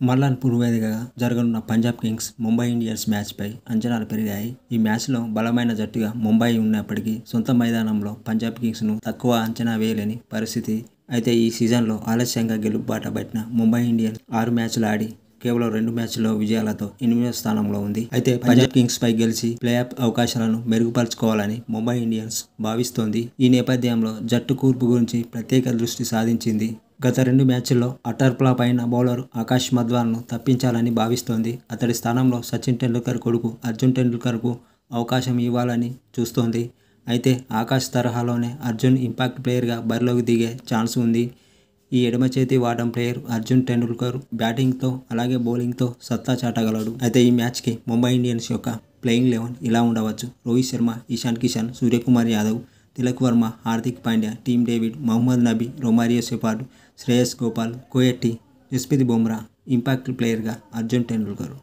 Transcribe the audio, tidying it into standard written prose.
మల్లాన్పూర్ వేదికగా జరగనున్న Punjab Kings Mumbai Indians మ్యాచ్పై అంచనాలు పెరిగాయి. ఈ మ్యాచ్లో బలమైన జట్టుగా ముంబై ఉన్నప్పటికీ సొంత మైదానంలో పంజాబ్ కింగ్స్ను తక్కువ అంచనా వేయలేని పరిస్థితి. అయితే ఈ సీజన్లో ఆలస్యంగా గెలుపుబాట పట్టిన ముంబై ఇండియన్స్ 6 మ్యాచ్లు ఆడి కేవలం 2 మ్యాచ్ల్లో విజయాలతో 8వ స్థానంలో ఉంది. అయితే పంజాబ్ కింగ్స్ పై గెలిచి ప్లేఆఫ్ అవకాశాలను మెరుగుపరుచుకోవాలని ముంబై ఇండియన్స్ భావిస్తోంది. ఈ నేపథ్యంలో జట్టు కూర్పు గురించి ప్రత్యేక దృష్టి సాధించింది. గత 2 మ్యాచ్ల్లో అటర్ ఫ్లాప్ అయిన బౌలర్ ఆకాష్ మధ్వాల్ను తప్పించాలని భావిస్తోంది. అతడి స్థానంలో సచిన్ టెండూల్కర్ కొడుకు అర్జున్ టెండూల్కర్కు అవకాశం ఇవ్వాలని చూస్తోంది. అయితే ఆకాష్ తరహాలోనే అర్జున్ ఇంపాక్ట్ ప్లేయర్గా బరిలోకి దిగే ఛాన్స్ ఉంది. ఈ ఎడమ చేతి వాటం ప్లేయర్ అర్జున్ టెండూల్కర్ బ్యాటింగ్తో అలాగే బౌలింగ్తో సత్తా చాటగలడు. అయితే ఈ మ్యాచ్కి ముంబై ఇండియన్స్ యొక్క ప్లేయింగ్ 11 ఇలా ఉండవచ్చు. Rohit Sharma, Ishan Kishan, Suryakumar Yadav, Tilak Varma, Hardik Pandya, Tim David, Mohammad Nabi, Romario Shepherd, Shreyas Gopal, Coetzee, Jasprit Bumrah. Impact ప్లేయర్గా అర్జున్ టెండూల్కర్.